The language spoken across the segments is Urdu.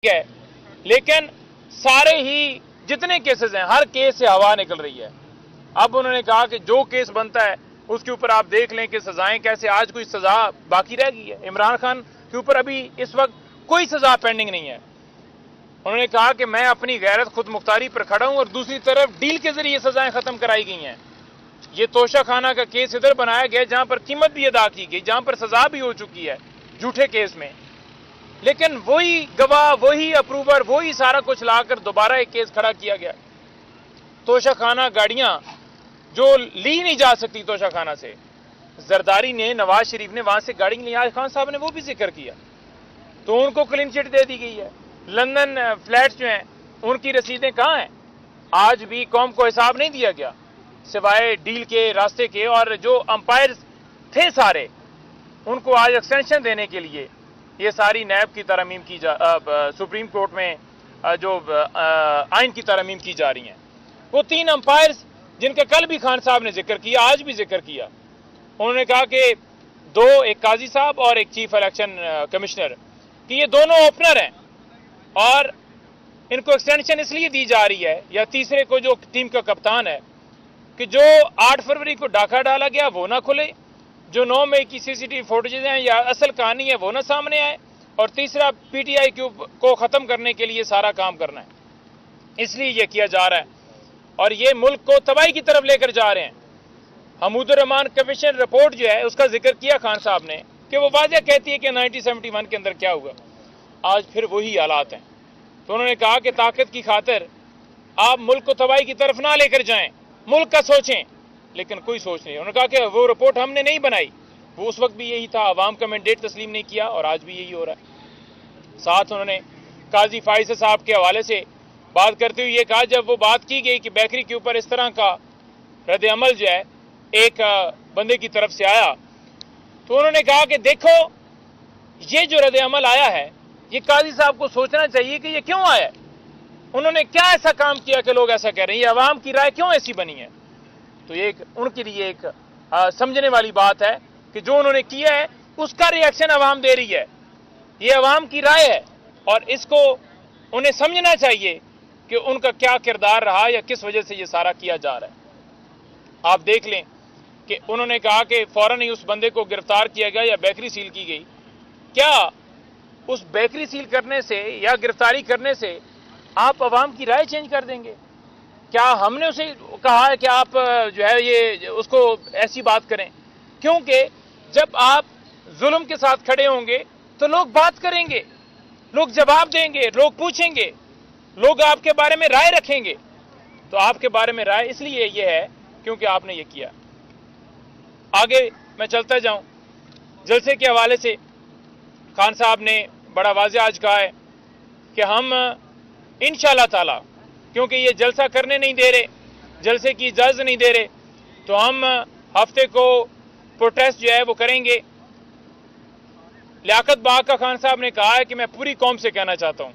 ہے، لیکن سارے ہی جتنے کیسز ہیں ہر کیس سے ہوا نکل رہی ہے۔ اب انہوں نے کہا کہ جو کیس بنتا ہے اس کے اوپر آپ دیکھ لیں کہ سزائیں کیسے، آج کوئی سزا باقی رہ گئی ہے؟ عمران خان کے اوپر ابھی اس وقت کوئی سزا پینڈنگ نہیں ہے۔ انہوں نے کہا کہ میں اپنی غیرت خود مختاری پر کھڑا ہوں، اور دوسری طرف ڈیل کے ذریعے سزائیں ختم کرائی گئی ہیں۔ یہ توشہ خانہ کا کیس ادھر بنایا گیا جہاں پر قیمت بھی ادا کی گئی، جہاں پر سزا بھی ہو چکی ہے جھوٹے کیس میں، لیکن وہی گواہ، وہی اپروور، وہی سارا کچھ لا کر دوبارہ ایک کیس کھڑا کیا گیا۔ توشہ خانہ گاڑیاں جو لی نہیں جا سکتی توشہ خانہ سے، زرداری نے، نواز شریف نے وہاں سے گاڑی لی، آج خان صاحب نے وہ بھی ذکر کیا، تو ان کو کلین چٹ دے دی گئی ہے۔ لندن فلیٹس جو ہیں ان کی رسیدیں کہاں ہیں؟ آج بھی قوم کو حساب نہیں دیا گیا سوائے ڈیل کے راستے کے، اور جو امپائرز تھے سارے ان کو آج ایکسٹینشن دینے کے لیے یہ ساری نیب کی ترامیم کی سپریم کورٹ میں جو آئین کی ترامیم کی جا رہی ہیں، وہ 3 امپائرز جن کا کل بھی خان صاحب نے ذکر کیا، آج بھی ذکر کیا، انہوں نے کہا کہ 2، ایک قاضی صاحب اور ایک چیف الیکشن کمشنر، کہ یہ دونوں اوپنر ہیں اور ان کو ایکسٹینشن اس لیے دی جا رہی ہے، یا تیسرے کو جو ٹیم کا کپتان ہے، کہ جو 8 فروری کو ڈاکہ ڈالا گیا وہ نہ کھلے، جو 9 مئی کی سی سی ٹی وی فوٹیجز ہیں یا اصل کہانی ہے وہ نہ سامنے آئے، اور تیسرا پی ٹی آئی کو ختم کرنے کے لیے سارا کام کرنا ہے۔ اس لیے یہ کیا جا رہا ہے اور یہ ملک کو تباہی کی طرف لے کر جا رہے ہیں۔ حمود الرحمان کمیشن رپورٹ جو ہے اس کا ذکر کیا خان صاحب نے کہ وہ واضح کہتی ہے کہ 1971 کے اندر کیا ہوا، آج پھر وہی حالات ہیں۔ تو انہوں نے کہا کہ طاقت کی خاطر آپ ملک کو تباہی کی طرف نہ لے کر جائیں، ملک کا سوچیں، لیکن کوئی سوچ نہیں۔ انہوں نے کہا کہ وہ رپورٹ ہم نے نہیں بنائی، وہ اس وقت بھی یہی تھا، عوام کا مینڈیٹ تسلیم نہیں کیا، اور آج بھی یہی ہو رہا ہے۔ ساتھ انہوں نے قاضی فائز صاحب کے حوالے سے بات کرتے ہوئے یہ کہا، جب وہ بات کی گئی کہ بیکری کے اوپر اس طرح کا رد عمل جو ہے ایک بندے کی طرف سے آیا، تو انہوں نے کہا کہ دیکھو یہ جو رد عمل آیا ہے یہ قاضی صاحب کو سوچنا چاہیے کہ یہ کیوں آیا ہے، انہوں نے کیا ایسا کام کیا کہ لوگ ایسا کہہ رہے ہیں، یہ عوام کی رائے کیوں ایسی بنی ہے۔ تو یہ ان کے لیے ایک سمجھنے والی بات ہے کہ جو انہوں نے کیا ہے اس کا ری ایکشن عوام دے رہی ہے، یہ عوام کی رائے ہے، اور اس کو انہیں سمجھنا چاہیے کہ ان کا کیا کردار رہا یا کس وجہ سے یہ سارا کیا جا رہا ہے۔ آپ دیکھ لیں کہ انہوں نے کہا کہ فوراً ہی اس بندے کو گرفتار کیا گیا یا بیکری سیل کی گئی، کیا اس بیکری سیل کرنے سے یا گرفتاری کرنے سے آپ عوام کی رائے چینج کر دیں گے؟ کیا ہم نے اسے کہا ہے کہ آپ جو ہے یہ اس کو ایسی بات کریں؟ کیونکہ جب آپ ظلم کے ساتھ کھڑے ہوں گے تو لوگ بات کریں گے، لوگ جواب دیں گے، لوگ پوچھیں گے، لوگ آپ کے بارے میں رائے رکھیں گے۔ تو آپ کے بارے میں رائے اس لیے یہ ہے کیونکہ آپ نے یہ کیا۔ آگے میں چلتا جاؤں، جلسے کے حوالے سے خان صاحب نے بڑا واضح آج کہا ہے کہ ہم انشاءاللہ تعالی، کیونکہ یہ جلسہ کرنے نہیں دے رہے، جلسے کی اجازت نہیں دے رہے، تو ہم ہفتے کو پروٹیسٹ جو ہے وہ کریں گے۔ لیاقت باغ کا خان صاحب نے کہا ہے کہ میں پوری قوم سے کہنا چاہتا ہوں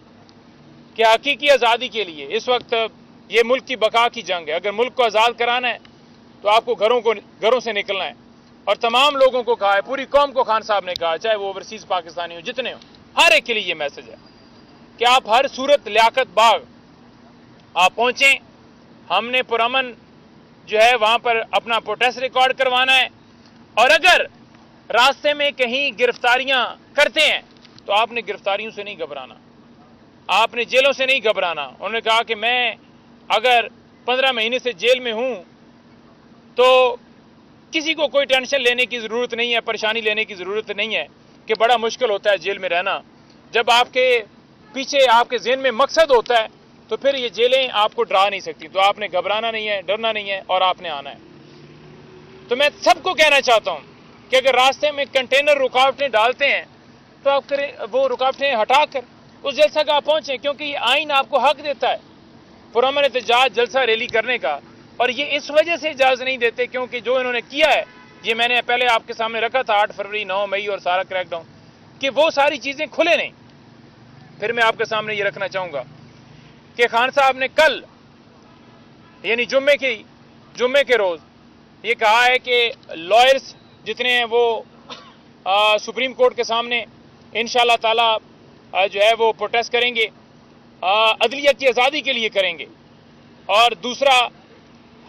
کہ حقیقی آزادی کے لیے اس وقت یہ ملک کی بقا کی جنگ ہے، اگر ملک کو آزاد کرانا ہے تو آپ کو گھروں سے نکلنا ہے، اور تمام لوگوں کو کہا ہے، پوری قوم کو خان صاحب نے کہا، چاہے وہ اوورسیز پاکستانی ہوں، جتنے ہوں، ہر ایک کے لیے یہ میسج ہے کہ آپ ہر صورت لیاقت باغ آپ پہنچیں۔ ہم نے پرامن جو ہے وہاں پر اپنا پروٹیسٹ ریکارڈ کروانا ہے، اور اگر راستے میں کہیں گرفتاریاں کرتے ہیں تو آپ نے گرفتاریوں سے نہیں گھبرانا، آپ نے جیلوں سے نہیں گھبرانا۔ انہوں نے کہا کہ میں اگر 15 مہینے سے جیل میں ہوں تو کسی کو کوئی ٹینشن لینے کی ضرورت نہیں ہے، پریشانی لینے کی ضرورت نہیں ہے کہ بڑا مشکل ہوتا ہے جیل میں رہنا۔ جب آپ کے پیچھے آپ کے ذہن میں مقصد ہوتا ہے تو پھر یہ جیلیں آپ کو ڈرا نہیں سکتی، تو آپ نے گھبرانا نہیں ہے، ڈرنا نہیں ہے، اور آپ نے آنا ہے۔ تو میں سب کو کہنا چاہتا ہوں کہ اگر راستے میں کنٹینر رکاوٹیں ڈالتے ہیں تو آپ کریں وہ رکاوٹیں ہٹا کر اس جلسہ کا آپ پہنچیں، کیونکہ یہ آئین آپ کو حق دیتا ہے پرامن احتجاج، جلسہ، ریلی کرنے کا، اور یہ اس وجہ سے اجازت نہیں دیتے کیونکہ جو انہوں نے کیا ہے، یہ میں نے پہلے آپ کے سامنے رکھا تھا، 8 فروری، 9 مئی اور سارا کریک ڈاؤن، کہ وہ ساری چیزیں کھلے نہیں۔ پھر میں آپ کے سامنے یہ رکھنا چاہوں گا کہ خان صاحب نے کل یعنی جمعے کے روز یہ کہا ہے کہ لائرز جتنے ہیں وہ سپریم کورٹ کے سامنے انشاءاللہ تعالی جو ہے وہ پروٹیسٹ کریں گے، عدلیہ کی آزادی کے لیے کریں گے، اور دوسرا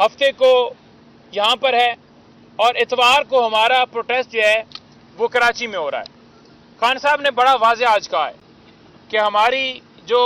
ہفتے کو یہاں پر ہے، اور اتوار کو ہمارا پروٹیسٹ جو ہے وہ کراچی میں ہو رہا ہے۔ خان صاحب نے بڑا واضح آج کہا ہے کہ ہماری جو